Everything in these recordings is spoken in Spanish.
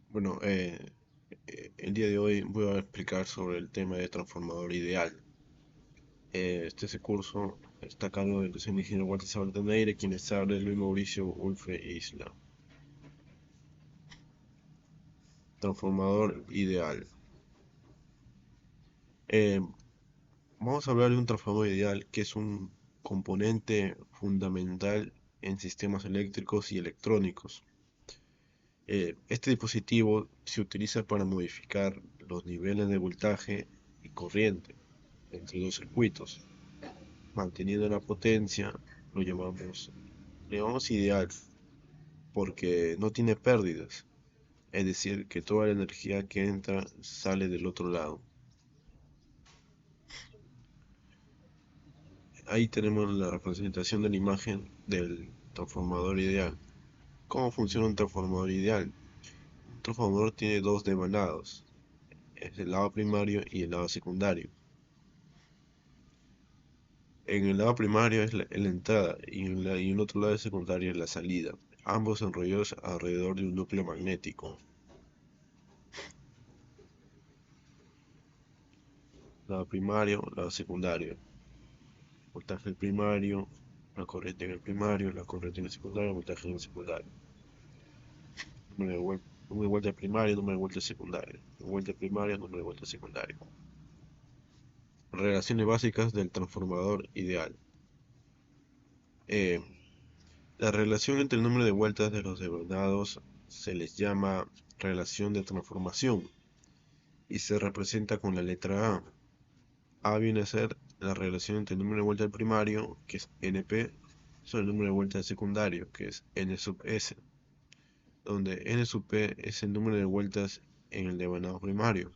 Bueno, el día de hoy voy a explicar sobre el tema de transformador ideal. Este curso está a cargo del docente ingeniero Walter Sabaltaneira, quien les habla Luis Mauricio Ulfe Isla. Transformador ideal. Eh, Vamos a hablar de un transformador ideal que es un componente fundamental en sistemas eléctricos y electrónicos. Este dispositivo se utiliza para modificar los niveles de voltaje y corriente entre dos circuitos, manteniendo la potencia. Lo llamamos ideal porque no tiene pérdidas, es decir, que toda la energía que entra sale del otro lado. Ahí tenemos la representación de la imagen del transformador ideal. ¿Cómo funciona un transformador ideal? Un transformador tiene dos devanados, es el lado primario y el lado secundario. En el lado primario es la entrada y en el otro lado secundario es la salida, ambos enrollados alrededor de un núcleo magnético. Lado primario, lado secundario. Voltaje el primario, la corriente en el primario, la corriente en el secundario, voltaje en el secundario. Número de vuelta primario, número de vuelta secundario. Número de vuelta primario, número de vuelta secundario. Relaciones básicas del transformador ideal. Eh, la relación entre el número de vueltas de los devannados se les llama relación de transformación y se representa con la letra A. A viene a ser la relación entre el número de vueltas del primario, que es NP, sobre el número de vueltas del secundario, que es N sub S, donde N sub P es el número de vueltas en el devanado primario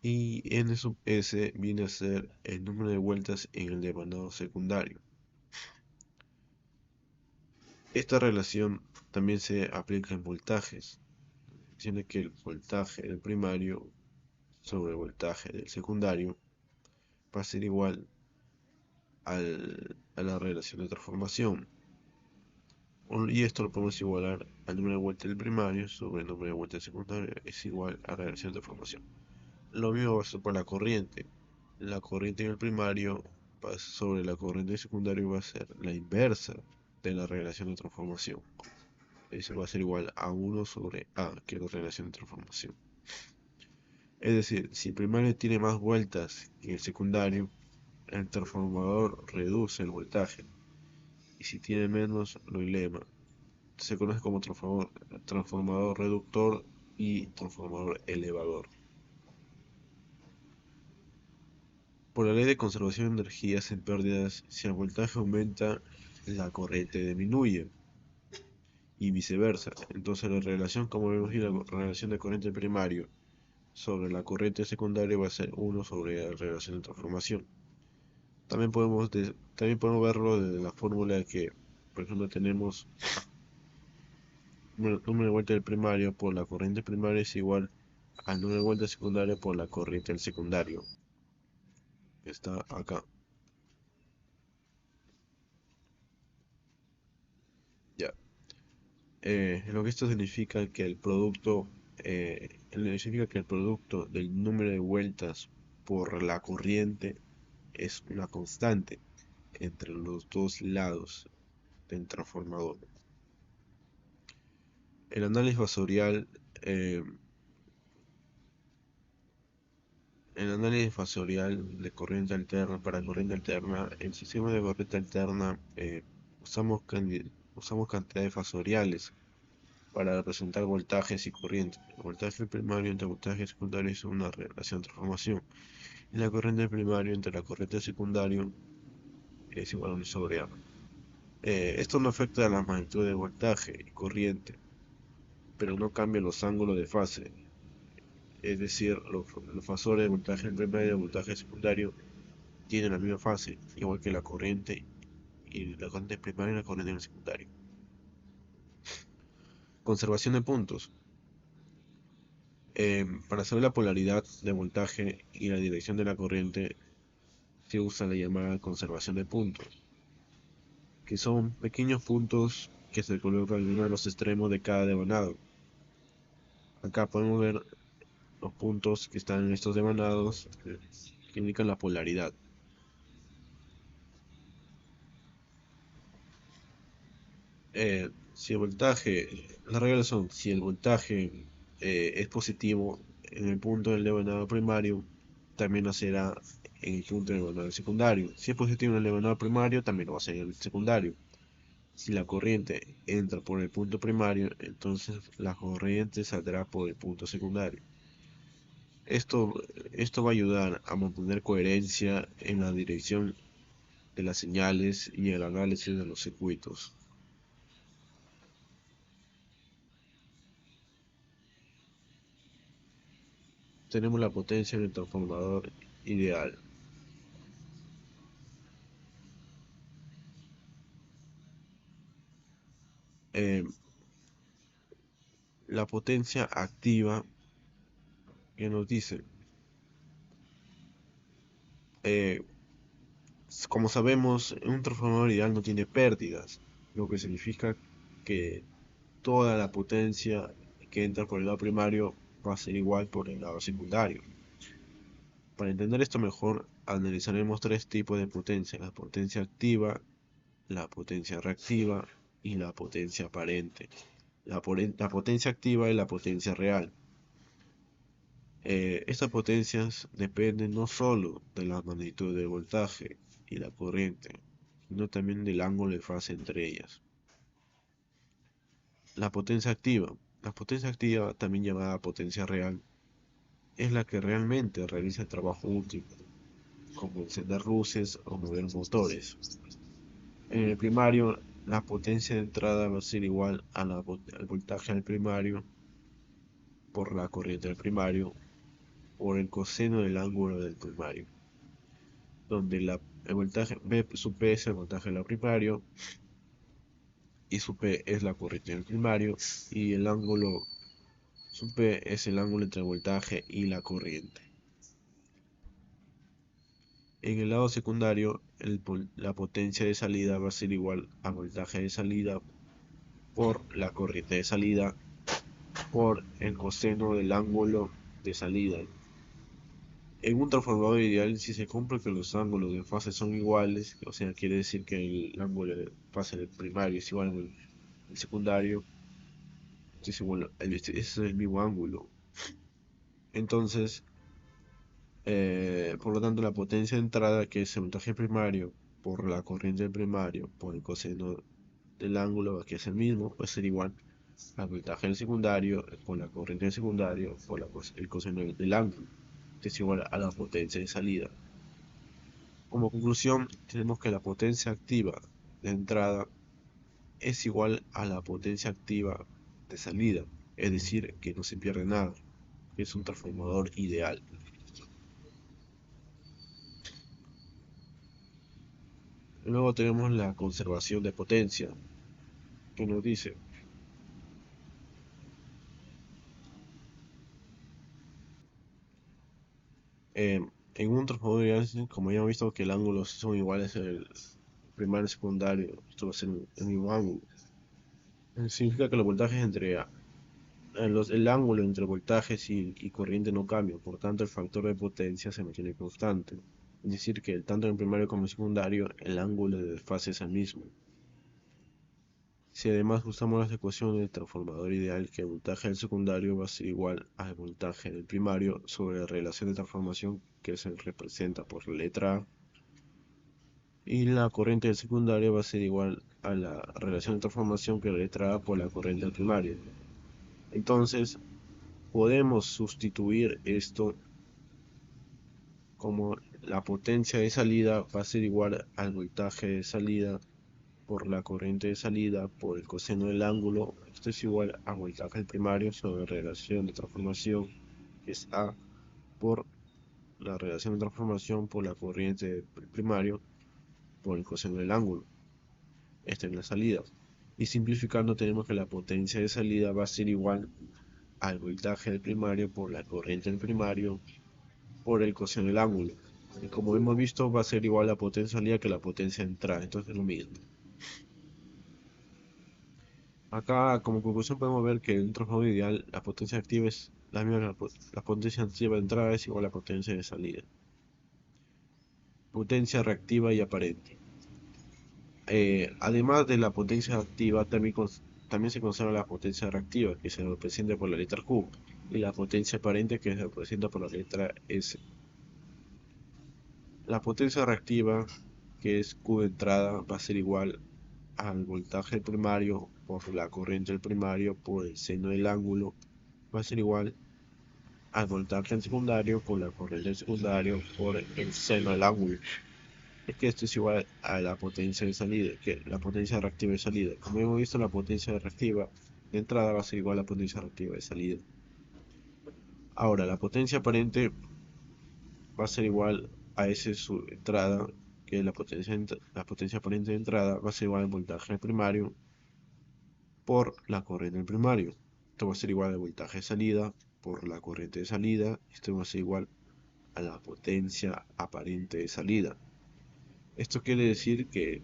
y N sub S viene a ser el número de vueltas en el devanado secundario. Esta relación también se aplica en voltajes, siendo que el voltaje del primario sobre el voltaje del secundario va a ser igual a la relación de transformación. Y esto lo podemos igualar al número de vueltas del primario sobre el número de vueltas del secundario es igual a la relación de transformación. Lo mismo va a ser para la corriente. La corriente en el primario sobre la corriente secundaria va a ser la inversa de la relación de transformación. Eso va a ser igual a 1 sobre A, que es la relación de transformación. Es decir, si el primario tiene más vueltas que el secundario, el transformador reduce el voltaje. Y si tiene menos, lo eleva. Se conoce como transformador reductor y transformador elevador. Por la ley de conservación de energías en pérdidas, si el voltaje aumenta, la corriente disminuye y viceversa. Entonces la relación, como vemos aquí, la relación de corriente primario sobre la corriente secundaria va a ser 1 sobre la relación de transformación. También podemos verlo desde la fórmula que, por ejemplo, tenemos número de vueltas del primario por la corriente primaria es igual al número de vueltas secundaria por la corriente del secundario, que está acá. Ya. Lo que esto significa que el producto del número de vueltas por la corriente es una constante entre los dos lados del transformador. El análisis fasorial, eh, el análisis fasorial de corriente alterna para corriente alterna, el sistema de corriente alterna usamos cantidades fasoriales para representar voltajes y corrientes. El voltaje primario entre voltaje secundario es una relación de transformación. Y la corriente primaria entre la corriente secundaria es igual a 1 sobre A. Esto no afecta a la magnitud de voltaje y corriente, pero no cambia los ángulos de fase. Es decir, los fasores de voltaje primario y de voltaje secundario tienen la misma fase, igual que la corriente y la corriente primaria y la corriente secundaria. Conservación de puntos. Para saber la polaridad de voltaje y la dirección de la corriente se usa la llamada conservación de puntos, que son pequeños puntos que se colocan en uno de los extremos de cada devanado. Acá podemos ver los puntos que están en estos demanados que indican la polaridad. Si el voltaje, las reglas son, si el voltaje es positivo en el punto del devanado primario, también lo será en el punto del devanado secundario. Si es positivo en el devanado primario, también lo va a ser en el secundario. Si la corriente entra por el punto primario, entonces la corriente saldrá por el punto secundario. Esto, esto va a ayudar a mantener coherencia en la dirección de las señales y el análisis de los circuitos. Tenemos la potencia del transformador ideal. Eh, la potencia activa que nos dice, eh, como sabemos, un transformador ideal no tiene pérdidas, lo que significa que toda la potencia que entra por el lado primario va a ser igual por el lado secundario. Para entender esto mejor, analizaremos tres tipos de potencia: la potencia activa, la potencia reactiva y la potencia aparente. La potencia activa es la potencia real. Estas potencias dependen no solo de la magnitud del voltaje y la corriente, sino también del ángulo de fase entre ellas. La potencia activa. La potencia activa, también llamada potencia real, es la que realmente realiza el trabajo útil, como encender luces o mover motores. En el primario, la potencia de entrada va a ser igual a al voltaje del primario por la corriente del primario por el coseno del ángulo del primario, donde el voltaje B sub P es el voltaje del primario y sub P es la corriente del primario y el ángulo sub P es el ángulo entre el voltaje y la corriente. En el lado secundario, la potencia de salida va a ser igual al voltaje de salida por la corriente de salida por el coseno del ángulo de salida. En un transformador ideal, si se cumple que los ángulos de fase son iguales, o sea, quiere decir que el ángulo de fase del primario es igual al secundario, ese es el mismo ángulo. Entonces, por lo tanto, la potencia de entrada, que es el voltaje primario, por la corriente del primario, por el coseno del ángulo, que es el mismo, puede ser igual al voltaje del secundario, por la corriente del secundario, por el coseno del ángulo, que es igual a la potencia de salida. Como conclusión, tenemos que la potencia activa de entrada es igual a la potencia activa de salida, es decir, que no se pierde nada, que es un transformador ideal. Luego tenemos la conservación de potencia, que nos dice, en un transformador ideal, como ya hemos visto que el ángulo son iguales el primario y secundario, esto va a ser el mismo ángulo. Significa que los voltajes el ángulo entre voltajes y corriente no cambia, por tanto el factor de potencia se mantiene constante. Es decir, que tanto en primario como en secundario el ángulo de desfase es el mismo. Si además usamos las ecuaciones del transformador ideal, que el voltaje del secundario va a ser igual al voltaje del primario sobre la relación de transformación que se representa por la letra A, y la corriente del secundario va a ser igual a la relación de transformación que la letra A por la corriente del primario. Entonces, podemos sustituir esto como la potencia de salida va a ser igual al voltaje de salida por la corriente de salida por el coseno del ángulo. Esto es igual a voltaje del primario sobre relación de transformación, que es A, por la relación de transformación por la corriente del primario por el coseno del ángulo. Esta es la salida. Y simplificando tenemos que la potencia de salida va a ser igual al voltaje del primario por la corriente del primario por el coseno del ángulo. Y como hemos visto, va a ser igual la potencia salida que la potencia de entrada. Entonces es lo mismo. Acá, como conclusión, podemos ver que en un transformador ideal, la potencia activa es la misma, la potencia activa de entrada es igual a la potencia de salida. Potencia reactiva y aparente. Además de la potencia activa, también se conserva la potencia reactiva, que se representa por la letra Q, y la potencia aparente, que se representa por la letra S. La potencia reactiva, que es Q de entrada, va a ser igual al voltaje primario por la corriente del primario por el seno del ángulo, va a ser igual al voltaje del secundario por la corriente del secundario por el seno del ángulo. Es que esto es igual a la potencia de salida, que la potencia reactiva de salida. Como hemos visto, la potencia reactiva de entrada va a ser igual a la potencia reactiva de salida. Ahora, la potencia aparente va a ser igual a ese su entrada, que la potencia aparente de entrada va a ser igual al voltaje primario por la corriente del primario. Esto va a ser igual al voltaje de salida por la corriente de salida. Esto va a ser igual a la potencia aparente de salida. Esto quiere decir que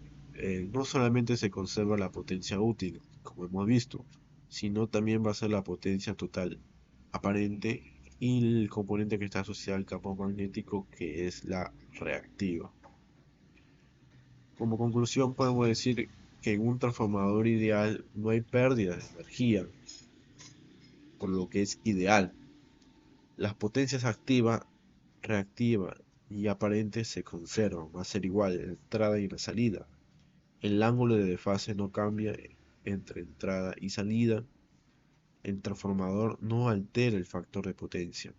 no solamente se conserva la potencia útil, como hemos visto, sino también va a ser la potencia total aparente y el componente que está asociado al campo magnético, que es la reactiva. Como conclusión, podemos decir que en un transformador ideal no hay pérdida de energía, por lo que es ideal. Las potencias activa, reactiva y aparente se conservan, va a ser igual en la entrada y en la salida. El ángulo de desfase no cambia entre entrada y salida. El transformador no altera el factor de potencia.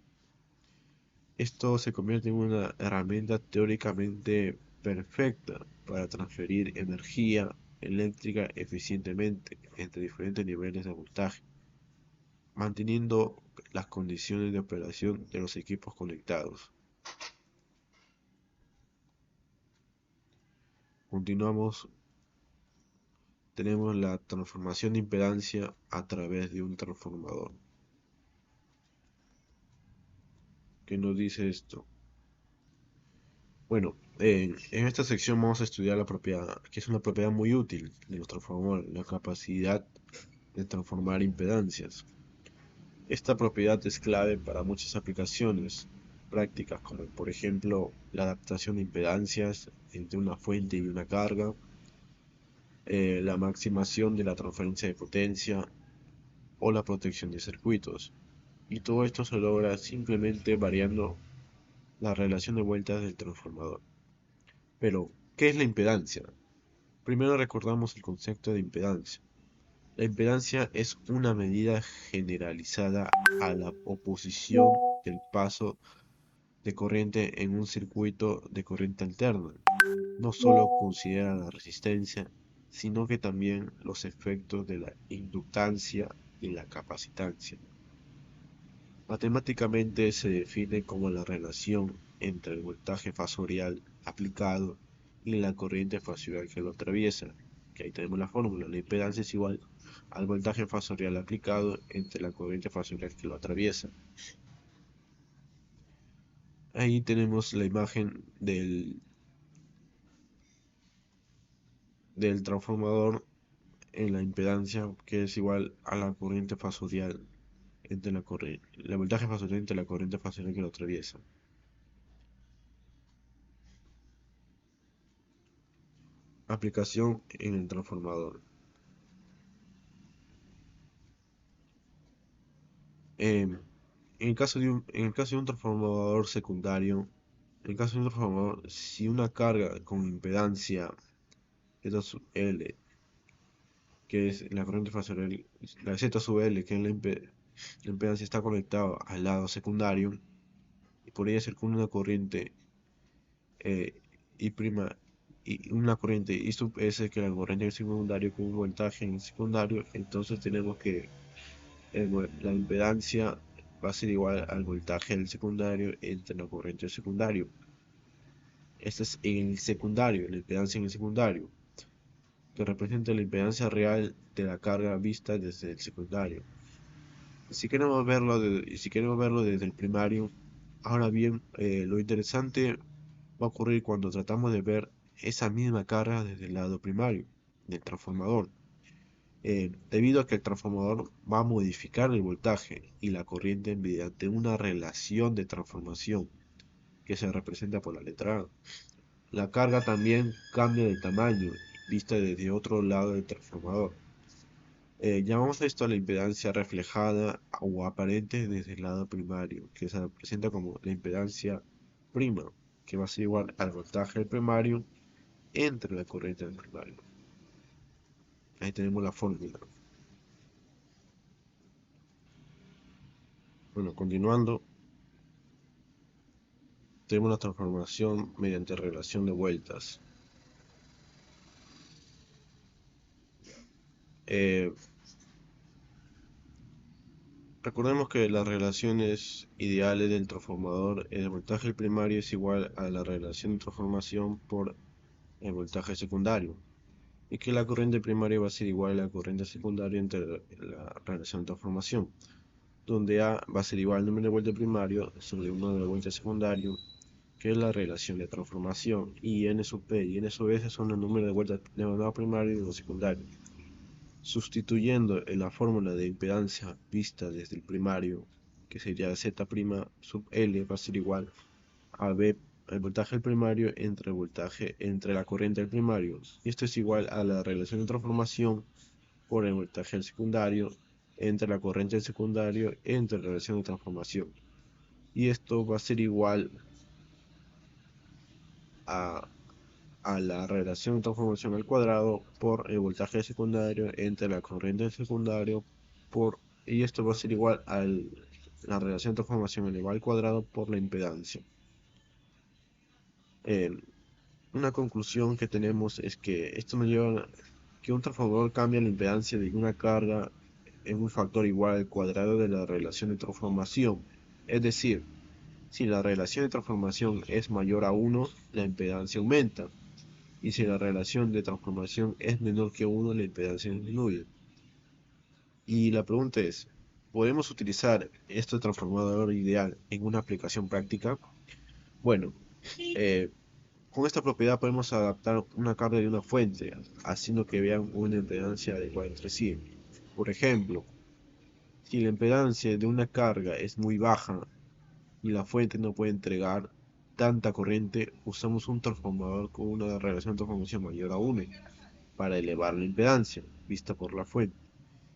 Esto se convierte en una herramienta teóricamente perfecta para transferir energía eléctrica eficientemente entre diferentes niveles de voltaje, manteniendo las condiciones de operación de los equipos conectados. Continuamos, tenemos la transformación de impedancia a través de un transformador. ¿Qué nos dice esto? Bueno, en esta sección vamos a estudiar la propiedad, que es una propiedad muy útil de los transformadores, la capacidad de transformar impedancias. Esta propiedad es clave para muchas aplicaciones prácticas, como por ejemplo la adaptación de impedancias entre una fuente y una carga, la maximación de la transferencia de potencia o la protección de circuitos. Y todo esto se logra simplemente variando la relación de vueltas del transformador. Pero, ¿qué es la impedancia? Primero recordamos el concepto de impedancia. La impedancia es una medida generalizada a la oposición del paso de corriente en un circuito de corriente alterna. No solo considera la resistencia, sino que también los efectos de la inductancia y la capacitancia. Matemáticamente se define como la relación entre el voltaje fasorial aplicado y la corriente fasorial que lo atraviesa, que ahí tenemos la fórmula. La impedancia es igual al voltaje fasorial aplicado entre la corriente fasorial que lo atraviesa. Ahí tenemos la imagen del transformador en la impedancia, que es igual a la corriente fasorial entre la voltaje fasorial entre la corriente fasorial que lo atraviesa. Aplicación en el transformador. En en el caso de un transformador secundario, en el caso de un transformador, si una carga con impedancia Z sub L, que es la corriente fasorial, la Z sub L, que es la impedancia, está conectada al lado secundario, y por ella circula una corriente I prima y una corriente I sub S, que es la corriente del secundario con un voltaje en el secundario, entonces tenemos que la impedancia va a ser igual al voltaje del secundario entre la corriente del secundario. Este es en el secundario, la impedancia en el secundario, que representa la impedancia real de la carga vista desde el secundario. Si queremos verlo desde el primario, ahora bien, lo interesante va a ocurrir cuando tratamos de ver esa misma carga desde el lado primario del transformador. debido a que el transformador va a modificar el voltaje y la corriente mediante una relación de transformación que se representa por la letra A. La carga también cambia de tamaño, vista desde otro lado del transformador. Llamamos esto a la impedancia reflejada o aparente desde el lado primario, que se representa como la impedancia prima, que va a ser igual al voltaje del primario entre la corriente del primario. Ahí tenemos la fórmula. Bueno, continuando, tenemos la transformación mediante relación de vueltas. Eh, Recordemos que las relaciones ideales del transformador, el voltaje del primario es igual a la relación de transformación por el voltaje secundario, y que la corriente primaria va a ser igual a la corriente secundaria entre la relación de transformación, donde A va a ser igual al número de vueltas primario sobre el número de vueltas secundario, que es la relación de transformación, y N sub P y N sub S son el número de vueltas de lado primario y de secundario. Sustituyendo en la fórmula de impedancia vista desde el primario, que sería Z' sub L va a ser igual a B, el voltaje del primario entre el voltaje entre la corriente del primario. Y esto es igual a la relación de transformación por el voltaje del secundario entre la corriente del secundario entre la relación de transformación. Y esto va a ser igual a, a la relación de transformación al cuadrado por el voltaje secundario entre la corriente del secundario por, y esto va a ser igual a la relación de transformación elevada al cuadrado por la impedancia. Eh, una conclusión que tenemos es que esto nos lleva a que un transformador cambia la impedancia de una carga en un factor igual al cuadrado de la relación de transformación. Es decir, si la relación de transformación es mayor a 1, la impedancia aumenta. Y si la relación de transformación es menor que 1, la impedancia disminuye. Y la pregunta es, ¿podemos utilizar este transformador ideal en una aplicación práctica? Bueno, eh, con esta propiedad podemos adaptar una carga de una fuente, haciendo que vean una impedancia adecuada entre sí. Por ejemplo, si la impedancia de una carga es muy baja y la fuente no puede entregar tanta corriente, usamos un transformador con una relación de transformación mayor a 1 para elevar la impedancia vista por la fuente.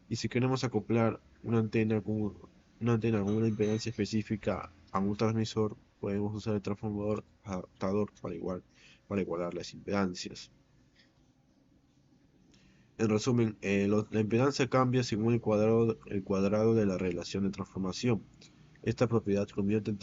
Y si queremos acoplar una antena con una impedancia específica a un transmisor, podemos usar el transformador adaptador para igualar las impedancias. En resumen, la impedancia cambia según el cuadrado de la relación de transformación. Esta propiedad convierte el